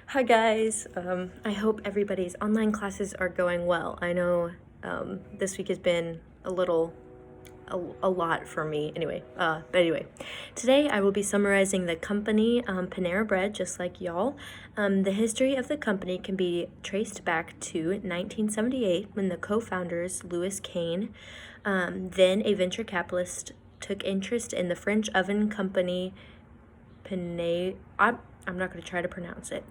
Hi guys, I hope everybody's online classes are going well. I know this week has been a lot for me but anyway, today I will be summarizing the company Panera Bread, just like y'all. The history of the company can be traced back to 1978 when the co-founders, Louis Kane, then a venture capitalist, took interest in the French oven company Panera. I'm not going to try to pronounce it.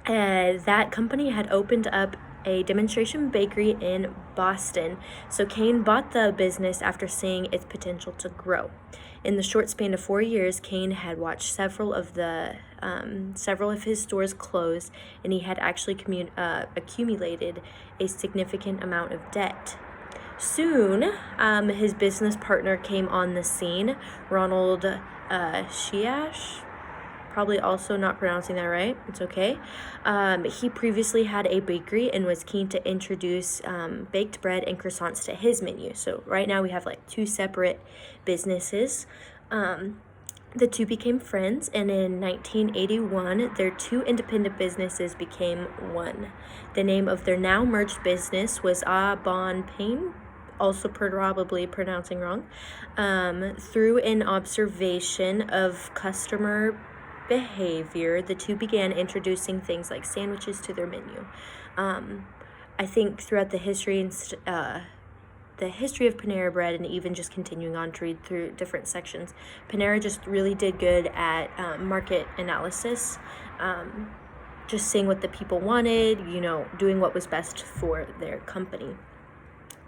That company had opened up a demonstration bakery in Boston, so Kane bought the business after seeing its potential to grow. In the short span of 4 years, Kane had watched several of his stores close, and he had actually accumulated a significant amount of debt. Soon, his business partner came on the scene, Ronald Shiash. Probably also not pronouncing that right. It's okay. He previously had a bakery and was keen to introduce baked bread and croissants to his menu. So right now we have like two separate businesses. The two became friends, and in 1981, their two independent businesses became one. The name of their now merged business was Bon Pain, also probably pronouncing wrong. Through an observation of customer behavior, the two began introducing things like sandwiches to their menu. I think throughout the history of Panera Bread, and even just continuing on to read through different sections, Panera just really did good at market analysis, just seeing what the people wanted, doing what was best for their company.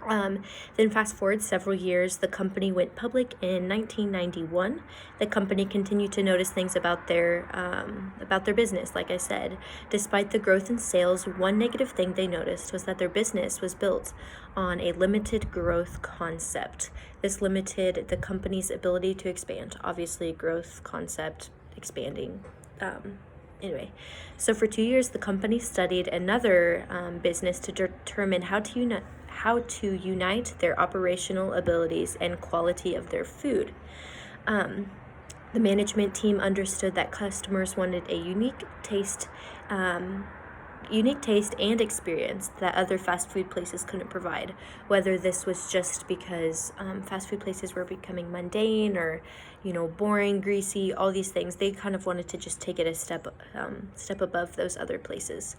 Then fast forward several years, the company went public in 1991. The company continued to notice things about their business, like I said. Despite the growth in sales, one negative thing they noticed was that their business was built on a limited growth concept. This limited the company's ability to expand. Obviously, growth concept, expanding. Anyway, so for 2 years, the company studied another business to determine how to unite their operational abilities and quality of their food. The management team understood that customers wanted a unique taste and experience that other fast food places couldn't provide, whether this was just because fast food places were becoming mundane or boring, greasy, all these things. They kind of wanted to just take it a step above those other places.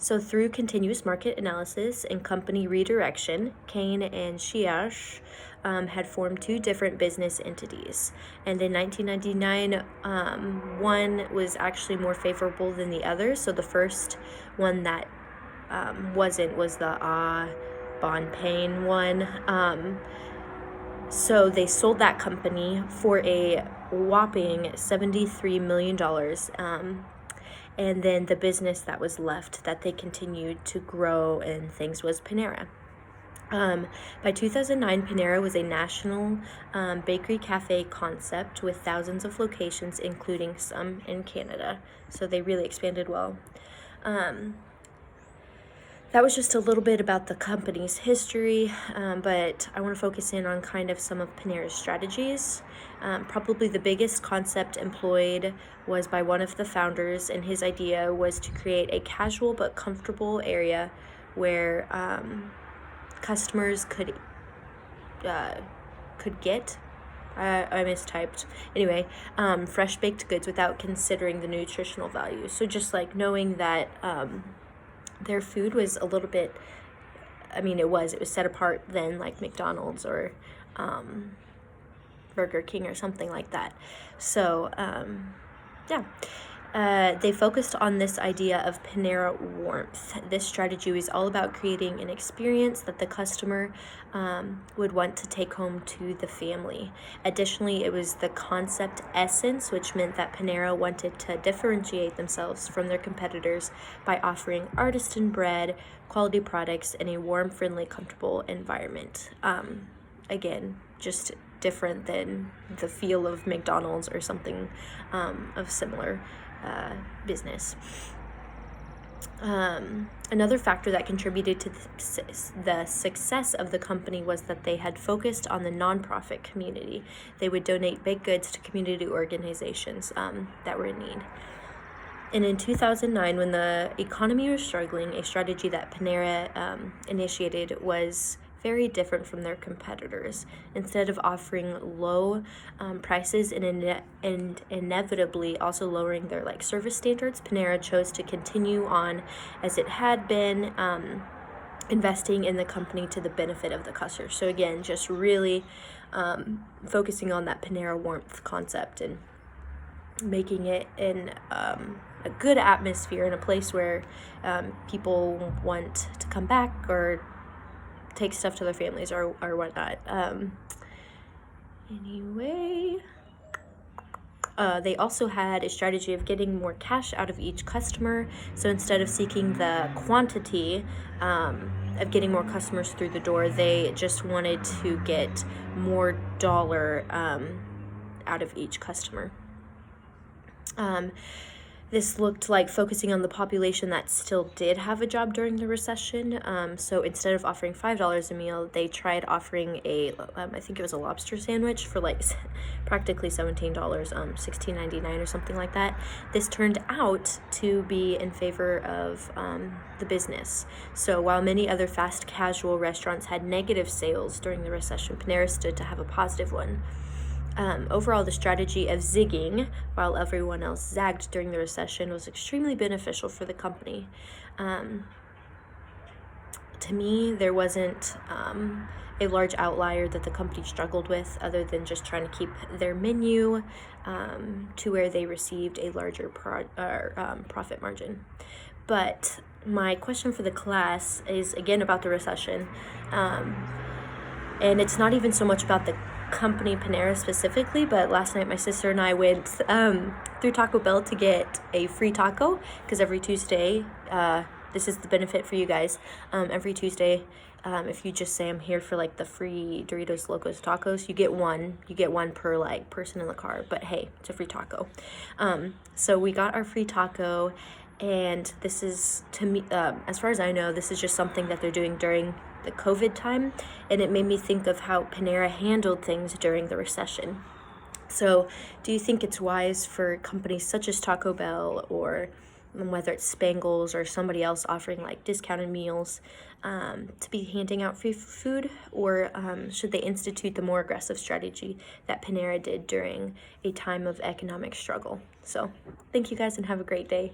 So through continuous market analysis and company redirection, Kane and Shiash had formed two different business entities. And in 1999, one was actually more favorable than the other. So the first one that wasn't was the Bon Pain one. So they sold that company for a whopping $73 million. And then the business that was left that they continued to grow and things was Panera. By 2009, Panera was a national bakery cafe concept with thousands of locations, including some in Canada. So they really expanded well. That was just a little bit about the company's history, but I want to focus in on kind of some of Panera's strategies. Probably the biggest concept employed was by one of the founders, and his idea was to create a casual but comfortable area where customers could get I mistyped. Anyway, fresh baked goods without considering the nutritional value. So just like knowing that their food was a little bit, it was set apart than like McDonald's or Burger King or something like that. So, yeah. They focused on this idea of Panera warmth. This strategy was all about creating an experience that the customer would want to take home to the family. Additionally, it was the concept essence, which meant that Panera wanted to differentiate themselves from their competitors by offering artisan bread, quality products, and a warm, friendly, comfortable environment. Again, just different than the feel of McDonald's or something of similar business. Another factor that contributed to the success of the company was that they had focused on the nonprofit community. They would donate baked goods to community organizations that were in need. And in 2009, when the economy was struggling, a strategy that Panera initiated was very different from their competitors. Instead of offering low prices and inevitably also lowering their service standards, Panera chose to continue on as it had been, investing in the company to the benefit of the customer. So again, just really focusing on that Panera warmth concept and making it in a good atmosphere in a place where people want to come back or take stuff to their families or whatnot. Anyway, they also had a strategy of getting more cash out of each customer. So instead of seeking the quantity of getting more customers through the door, they just wanted to get more dollar out of each customer. This looked like focusing on the population that still did have a job during the recession. So instead of offering $5 a meal, they tried offering I think it was a lobster sandwich for practically $17, $16.99 or something like that. This turned out to be in favor of the business. So while many other fast casual restaurants had negative sales during the recession, Panera stood to have a positive one. Overall, the strategy of zigging while everyone else zagged during the recession was extremely beneficial for the company. To me, there wasn't a large outlier that the company struggled with other than just trying to keep their menu to where they received a larger profit margin. But my question for the class is again about the recession. And it's not even so much about the company Panera specifically, but last night my sister and I went through Taco Bell to get a free taco because every Tuesday, this is the benefit for you guys, every Tuesday, if you just say I'm here for the free Doritos Locos Tacos, you get one per person in the car, but hey, it's a free taco. So we got our free taco, and this is, to me, as far as I know, this is just something that they're doing during the COVID time, and it made me think of how Panera handled things during the recession. So do you think it's wise for companies such as Taco Bell, or whether it's Spangles or somebody else offering discounted meals, to be handing out free food, or should they institute the more aggressive strategy that Panera did during a time of economic struggle? So thank you guys and have a great day.